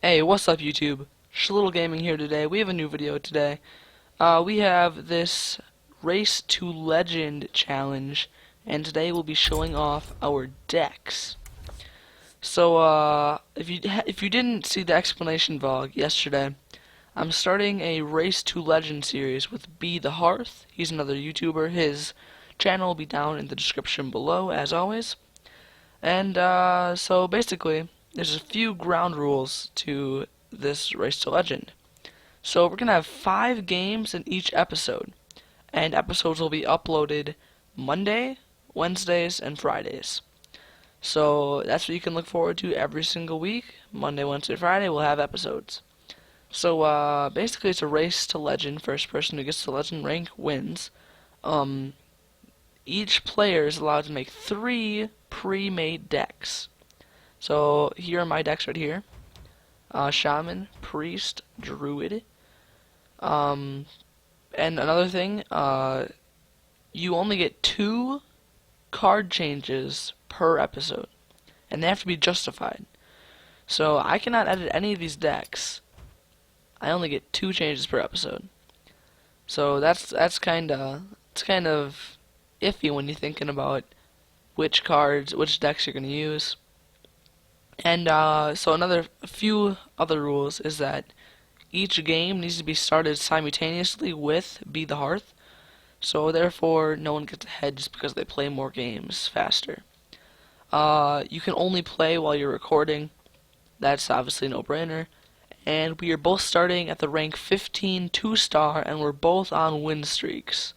Hey, what's up YouTube? SchlittleGaming here today. We have a new video today. We have this Race to Legend challenge, and today we'll be showing off our decks. So, if you didn't see the explanation vlog yesterday, I'm starting a Race to Legend series with Be the Hearth. He's another YouTuber. His channel will be down in the description below, as always. And so basically, there's a few ground rules to this Race to Legend. So we're gonna have 5 games in each episode, and episodes will be uploaded Monday, Wednesdays, and Fridays. So that's what you can look forward to every single week. Monday, Wednesday, Friday, we'll have episodes. So basically, it's a Race to Legend. First person who gets to Legend rank wins. Um, each player is allowed to make 3 pre-made decks. So here are my decks right here. Shaman, Priest, Druid. And another thing, you only get 2 card changes per episode, and they have to be justified. So I cannot edit any of these decks. I only get 2 changes per episode. So that's kind of iffy when you're thinking about which decks you're gonna use. And so a few other rules is that each game needs to be started simultaneously with Be the Hearth. So therefore, no one gets ahead just because they play more games faster. You can only play while you're recording. That's obviously no brainer. And we are both starting at the rank 15 2-star, and we're both on win streaks.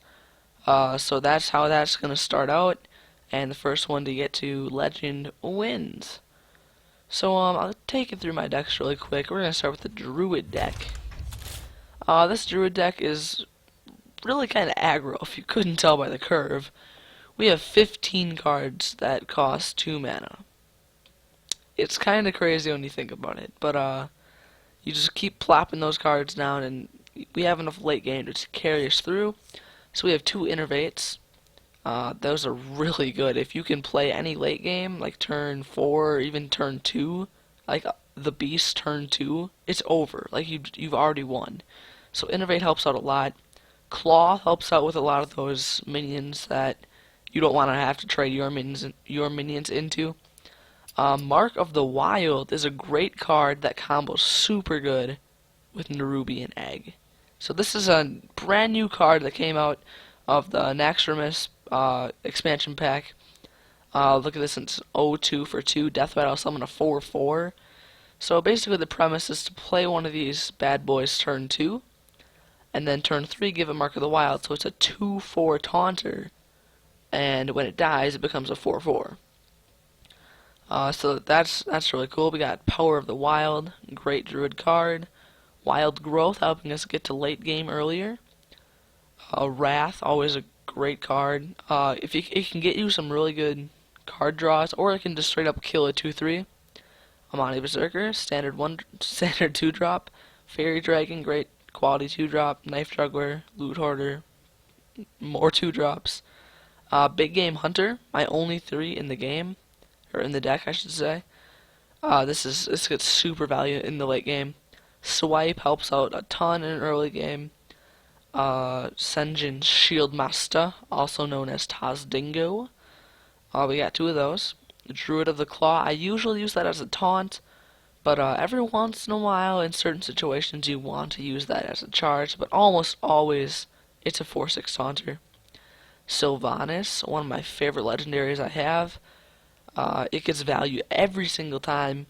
So that's how that's gonna start out. And the first one to get to Legend wins. So I'll take it through my decks really quick. We're gonna start with the Druid deck. This Druid deck is really kind of aggro, if you couldn't tell by the curve. We have 15 cards that cost 2 mana. It's kind of crazy when you think about it, but you just keep plopping those cards down, and we have enough late game to carry us through. So we have 2 Innervates. Those are really good. If you can play any late game, like turn 4 or even turn 2, like the Beast turn 2, it's over. Like you've already won. So Innervate helps out a lot. Claw helps out with a lot of those minions that you don't want to have to trade your minions into. Mark of the Wild is a great card that combos super good with Nerubian Egg. So this is a brand new card that came out of the Naxxramas expansion pack. Look at this, it's 0-2 for 2. Death Rattle summon a 4-4. So basically the premise is to play one of these bad boys turn 2, and then turn 3 give it Mark of the Wild, so it's a 2-4 taunter, and when it dies it becomes a 4-4. So that's really cool. We got Power of the Wild, great Druid card. Wild Growth, helping us get to late game earlier. Wrath, always a great card. It can get you some really good card draws, or it can just straight up kill a 2-3. Amani Berserker, standard 2-drop. Fairy Dragon, great quality 2-drop. Knife Juggler, Loot Hoarder, more 2-drops. Big Game Hunter, my only 3 in the game, or in the deck, I should say. This gets super value in the late game. Swipe helps out a ton in early game. Senjin Shieldmaster, also known as Tazdingo. We got 2 of those. Druid of the Claw, I usually use that as a taunt, but every once in a while, in certain situations, you want to use that as a charge, but almost always, it's a 4-6 taunter. Sylvanas, one of my favorite legendaries I have. It gets value every single time,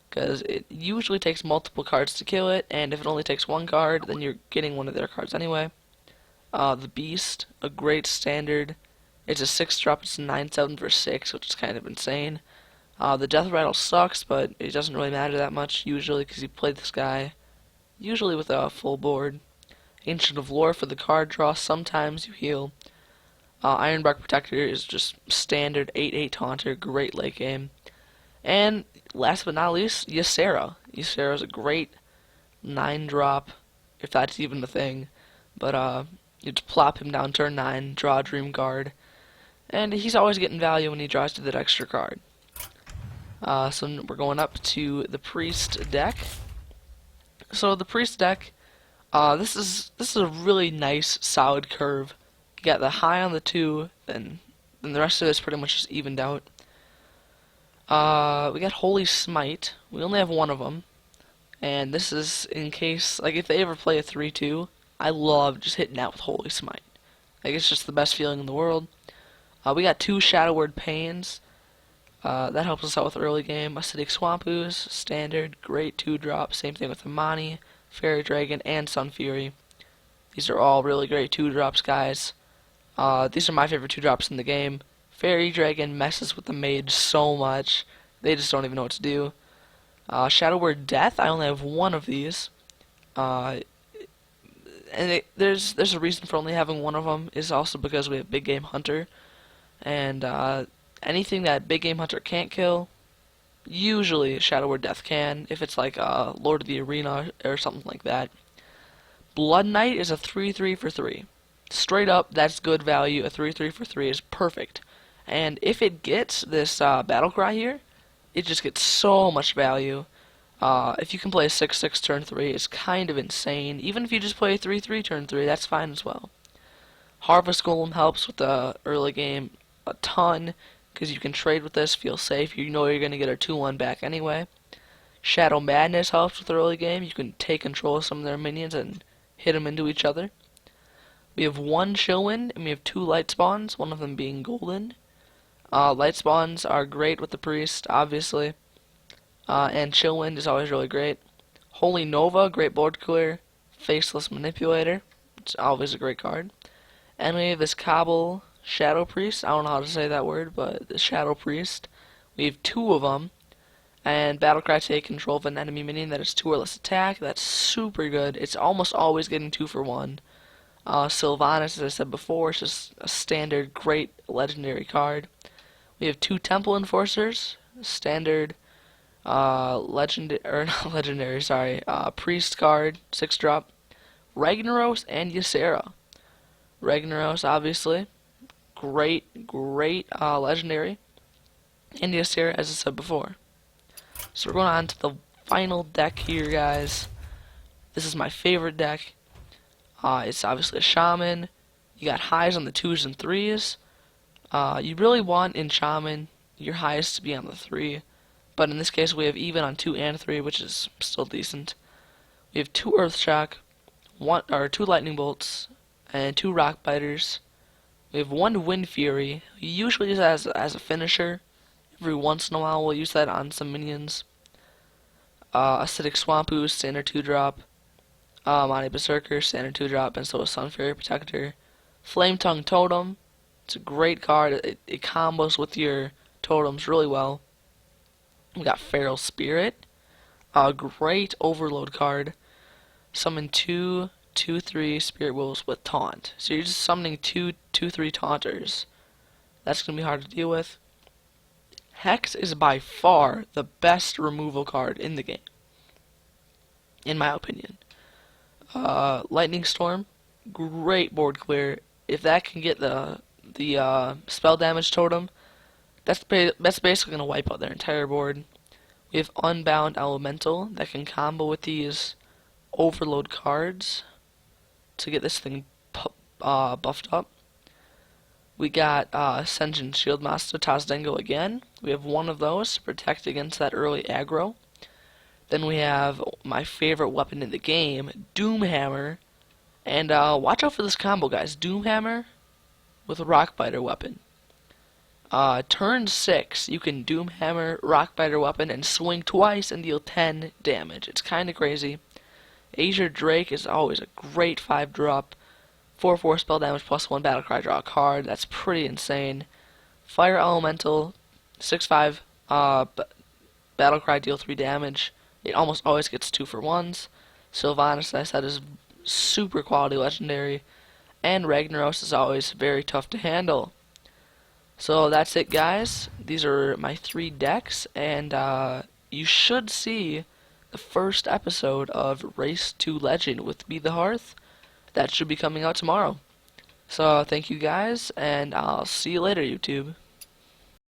because it usually takes multiple cards to kill it, and if it only takes 1 card, then you're getting one of their cards anyway. The Beast, a great standard. It's a 6-drop, it's a 9/7 for 6, which is kind of insane. The Death Rattle sucks, but it doesn't really matter that much, usually, because you play this guy, usually with a full board. Ancient of Lore for the card draw, sometimes you heal. Ironbark Protector is just standard 8/8 taunter, great late game. And last but not least, Ysera. Ysera is a great 9-drop, if that's even a thing. But you just plop him down turn 9, draw a Dream Guard, and he's always getting value when he draws to that extra card. So we're going up to the Priest deck. So the priest deck, this is a really nice solid curve. You got the high on the 2, then the rest of it is pretty much just evened out. We got Holy Smite. We only have one of them, and this is in case, like, if they ever play a 3-2, I love just hitting out with Holy Smite. Like, it's just the best feeling in the world. We got 2 Shadow Word Pains. That helps us out with early game. Acidic Swamp Ooze, standard, great 2-drop. Same thing with Imani, Fairy Dragon, and Sun Fury. These are all really great 2-drops, guys. These are my favorite 2-drops in the game. Fairy Dragon messes with the mage so much. They just don't even know what to do. Shadow Word Death, I only have one of these. There's a reason for only having one of them, is also because we have Big Game Hunter. And anything that Big Game Hunter can't kill, usually Shadow Word Death can, if it's like Lord of the Arena or something like that. Blood Knight is a 3-3 for 3. Straight up, that's good value. A 3-3 for 3 is perfect. And if it gets this Battle Cry here, it just gets so much value. If you can play a 6-6 turn 3, it's kind of insane. Even if you just play a 3-3 turn 3, that's fine as well. Harvest Golem helps with the early game a ton, because you can trade with this, feel safe. You know you're going to get a 2-1 back anyway. Shadow Madness helps with the early game. You can take control of some of their minions and hit them into each other. We have 1 Chillwind, and we have 2 Light Spawns, one of them being golden. Light Spawns are great with the Priest, obviously. And Chillwind is always really great. Holy Nova, great board clear. Faceless Manipulator, it's always a great card. And we have this Cobble Shadow Priest. I don't know how to say that word, but the Shadow Priest. We have 2 of them. And Battlecry take control of an enemy minion that is 2 or less attack. That's super good. It's almost always getting 2 for 1. Sylvanas, as I said before, is just a standard, great, legendary card. We have 2 Temple Enforcers, standard, not legendary, sorry, Priest card, 6-drop. Ragnaros and Ysera. Ragnaros, obviously, great, legendary. And Ysera, as I said before. So we're going on to the final deck here, guys. This is my favorite deck. It's obviously a Shaman. You got highs on the 2s and 3s. You really want in Shaman your highest to be on the 3. But in this case we have even on 2 and 3, which is still decent. We have 2 Earthshock, 2 Lightning Bolts, and 2 Rock Biters. We have 1 Wind Fury. We usually use that as a finisher. Every once in a while we'll use that on some minions. Acidic Swamp Ooze, standard 2-drop. Monty Berserker, standard 2-drop, and so is Sun Fairy Protector. Flame Tongue Totem, it's a great card. It combos with your totems really well. We got Feral Spirit, a great overload card. Summon 2 2/3 Spirit Wolves with Taunt. So you're just summoning 2 2/3 Taunters. That's going to be hard to deal with. Hex is by far the best removal card in the game, in my opinion. Lightning Storm, great board clear. If that can get the spell damage totem, that's basically going to wipe out their entire board. We have Unbound Elemental that can combo with these overload cards to get this thing buffed up. We got Senjin Shieldmaster Tazdengo again. We have 1 of those to protect against that early aggro. Then we have my favorite weapon in the game, Doomhammer. And watch out for this combo, guys. Doomhammer with a Rockbiter weapon. Turn 6, you can Doomhammer, Rockbiter weapon, and swing twice and deal 10 damage. It's kind of crazy. Azure Drake is always a great 5-drop. 4/4 spell damage plus 1 Battlecry, draw a card. That's pretty insane. Fire Elemental, 6/5 Battlecry, deal 3 damage. It almost always gets 2 for 1s. Sylvanas, as I said, is super quality legendary. And Ragnaros is always very tough to handle. So that's it, guys. These are my 3 decks, and you should see the first episode of Race to Legend with Be the Hearth. That should be coming out tomorrow. So thank you guys, and I'll see you later, YouTube.